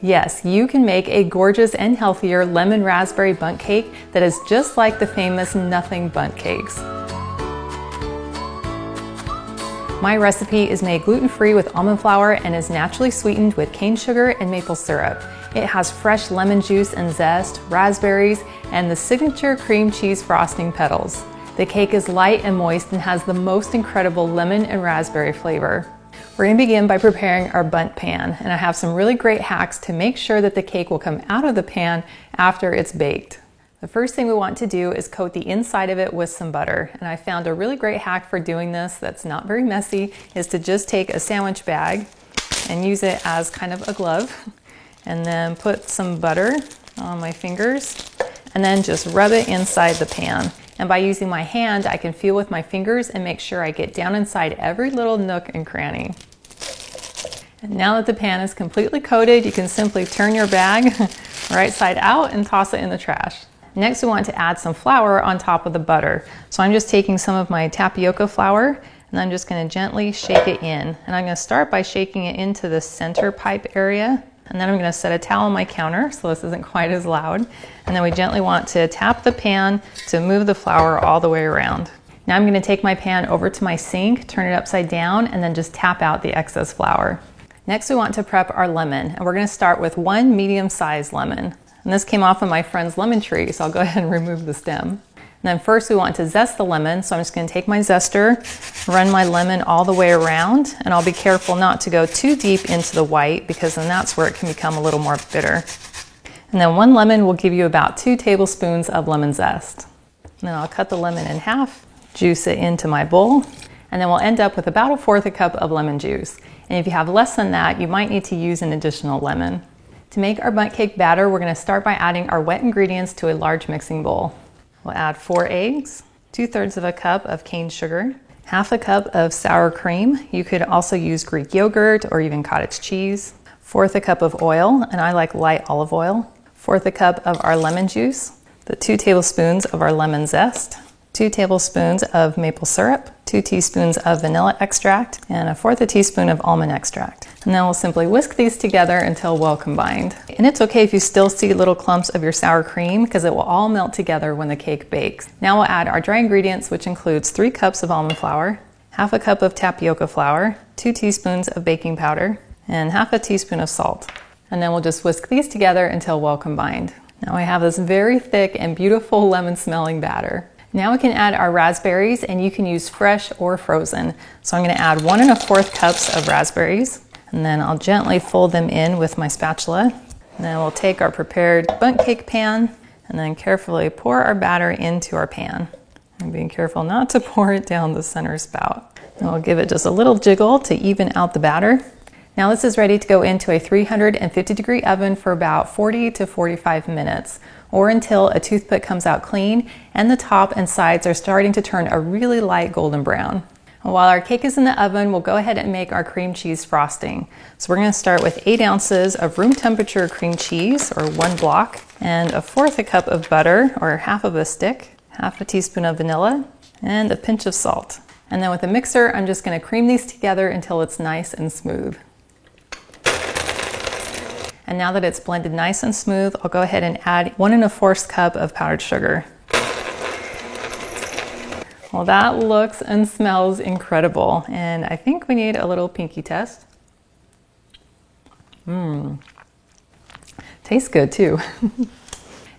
Yes, you can make a gorgeous and healthier lemon raspberry bundt cake that is just like the famous Nothing Bundt cakes. My recipe is made gluten-free with almond flour and is naturally sweetened with cane sugar and maple syrup. It has fresh lemon juice and zest, raspberries, and the signature cream cheese frosting petals. The cake is light and moist and has the most incredible lemon and raspberry flavor. We're going to begin by preparing our bundt pan, and I have some really great hacks to make sure that the cake will come out of the pan after it's baked. The first thing we want to do is coat the inside of it with some butter, and I found a really great hack for doing this that's not very messy is to just take a sandwich bag and use it as kind of a glove, and then put some butter on my fingers and then just rub it inside the pan. And by using my hand, I can feel with my fingers and make sure I get down inside every little nook and cranny. And now that the pan is completely coated, you can simply turn your bag right side out and toss it in the trash. Next, we want to add some flour on top of the butter. So I'm just taking some of my tapioca flour and I'm just going to gently shake it in. And I'm going to start by shaking it into the center pipe area. And then I'm going to set a towel on my counter so this isn't quite as loud. And then we gently want to tap the pan to move the flour all the way around. Now I'm going to take my pan over to my sink, turn it upside down, and then just tap out the excess flour. Next, we want to prep our lemon, and we're going to start with one medium-sized lemon. And this came off of my friend's lemon tree, so I'll go ahead and remove the stem. And then first we want to zest the lemon, so I'm just going to take my zester, run my lemon all the way around, and I'll be careful not to go too deep into the white because then that's where it can become a little more bitter. And then one lemon will give you about 2 tablespoons of lemon zest. And then I'll cut the lemon in half, juice it into my bowl, and then we'll end up with about 1/4 cup of lemon juice. And if you have less than that, you might need to use an additional lemon. To make our bundt cake batter, we're going to start by adding our wet ingredients to a large mixing bowl. We'll add 4 eggs, 2/3 cup of cane sugar, 1/2 cup of sour cream. You could also use Greek yogurt or even cottage cheese, 1/4 cup of oil, and I like light olive oil, 1/4 cup of our lemon juice, the 2 tablespoons of our lemon zest, 2 tablespoons of maple syrup, 2 teaspoons of vanilla extract, and 1/4 teaspoon of almond extract. And then we'll simply whisk these together until well combined. And it's okay if you still see little clumps of your sour cream because it will all melt together when the cake bakes. Now we'll add our dry ingredients, which includes 3 cups of almond flour, 1/2 cup of tapioca flour, 2 teaspoons of baking powder, and 1/2 teaspoon of salt. And then we'll just whisk these together until well combined. Now we have this very thick and beautiful lemon smelling batter. Now we can add our raspberries, and you can use fresh or frozen. So I'm going to add 1 1/4 cups of raspberries, and then I'll gently fold them in with my spatula. And then we'll take our prepared bundt cake pan and then carefully pour our batter into our pan. And being careful not to pour it down the center spout. And we'll give it just a little jiggle to even out the batter. Now this is ready to go into a 350-degree oven for about 40 to 45 minutes, or until a toothpick comes out clean and the top and sides are starting to turn a really light golden brown. And while our cake is in the oven, we'll go ahead and make our cream cheese frosting. So we're going to start with 8 ounces of room temperature cream cheese, or 1 block, and 1/4 cup of butter, or 1/2 stick, 1/2 teaspoon of vanilla, and a pinch of salt. And then with a mixer, I'm just going to cream these together until it's nice and smooth. And now that it's blended nice and smooth, I'll go ahead and add 1 1/4 cup of powdered sugar. Well, that looks and smells incredible, and I think we need a little pinky test. Tastes good too.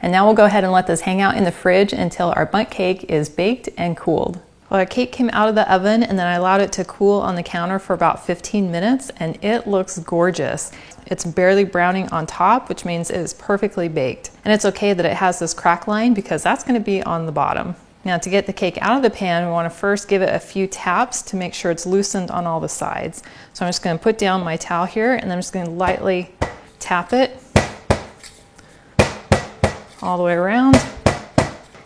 And now we'll go ahead and let this hang out in the fridge until our bundt cake is baked and cooled. Well, our cake came out of the oven and then I allowed it to cool on the counter for about 15 minutes, and it looks gorgeous. It's barely browning on top, which means it is perfectly baked. And it's okay that it has this crack line because that's going to be on the bottom. Now to get the cake out of the pan, we want to first give it a few taps to make sure it's loosened on all the sides. So I'm just going to put down my towel here and I'm just going to lightly tap it all the way around.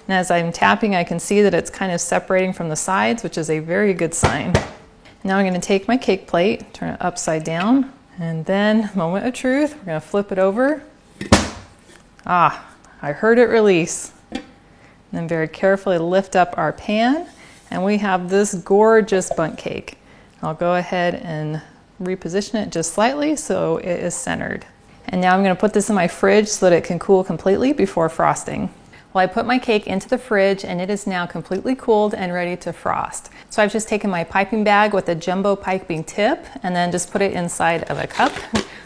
And as I'm tapping, I can see that it's kind of separating from the sides, which is a very good sign. Now I'm going to take my cake plate, turn it upside down, and then, moment of truth, we're going to flip it over. Ah, I heard it release. And then very carefully lift up our pan, and we have this gorgeous bundt cake. I'll go ahead and reposition it just slightly so it is centered. And now I'm going to put this in my fridge so that it can cool completely before frosting. Well, I put my cake into the fridge and it is now completely cooled and ready to frost. So I've just taken my piping bag with a jumbo piping tip and then just put it inside of a cup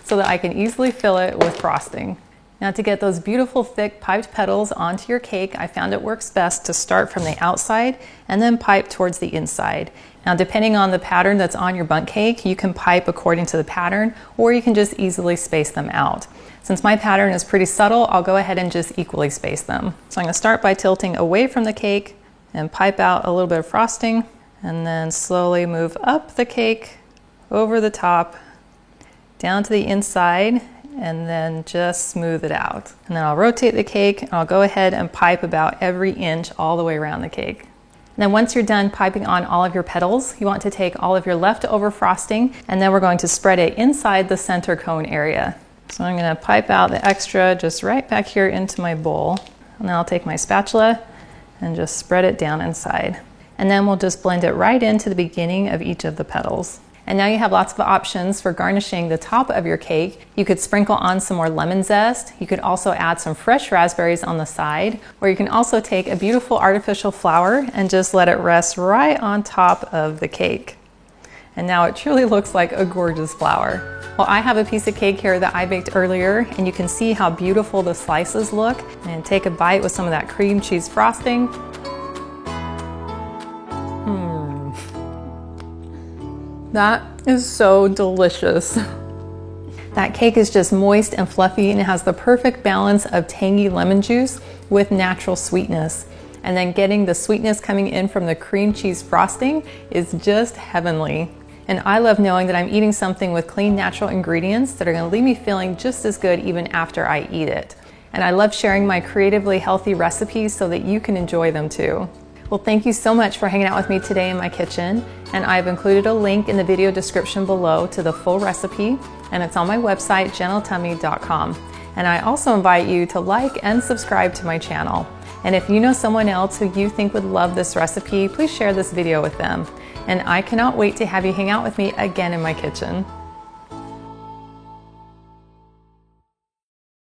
so that I can easily fill it with frosting. Now, to get those beautiful thick piped petals onto your cake, I found it works best to start from the outside and then pipe towards the inside. Now, depending on the pattern that's on your bundt cake, you can pipe according to the pattern, or you can just easily space them out. Since my pattern is pretty subtle, I'll go ahead and just equally space them. So I'm going to start by tilting away from the cake and pipe out a little bit of frosting, and then slowly move up the cake, over the top, down to the inside, and then just smooth it out. And then I'll rotate the cake, and I'll go ahead and pipe about every inch all the way around the cake. And then once you're done piping on all of your petals, you want to take all of your leftover frosting, and then we're going to spread it inside the center cone area. So I'm going to pipe out the extra just right back here into my bowl. And then I'll take my spatula and just spread it down inside. And then we'll just blend it right into the beginning of each of the petals. And now you have lots of options for garnishing the top of your cake. You could sprinkle on some more lemon zest. You could also add some fresh raspberries on the side, or you can also take a beautiful artificial flower and just let it rest right on top of the cake. And now it truly looks like a gorgeous flower. Well, I have a piece of cake here that I baked earlier, and you can see how beautiful the slices look. And take a bite with some of that cream cheese frosting. That is so delicious. That cake is just moist and fluffy, and it has the perfect balance of tangy lemon juice with natural sweetness. And then getting the sweetness coming in from the cream cheese frosting is just heavenly. And I love knowing that I'm eating something with clean, natural ingredients that are going to leave me feeling just as good even after I eat it. And I love sharing my creatively healthy recipes so that you can enjoy them too. Well, thank you so much for hanging out with me today in my kitchen, and I've included a link in the video description below to the full recipe, and it's on my website, gentletummy.com. And I also invite you to like and subscribe to my channel. And if you know someone else who you think would love this recipe, please share this video with them. And I cannot wait to have you hang out with me again in my kitchen.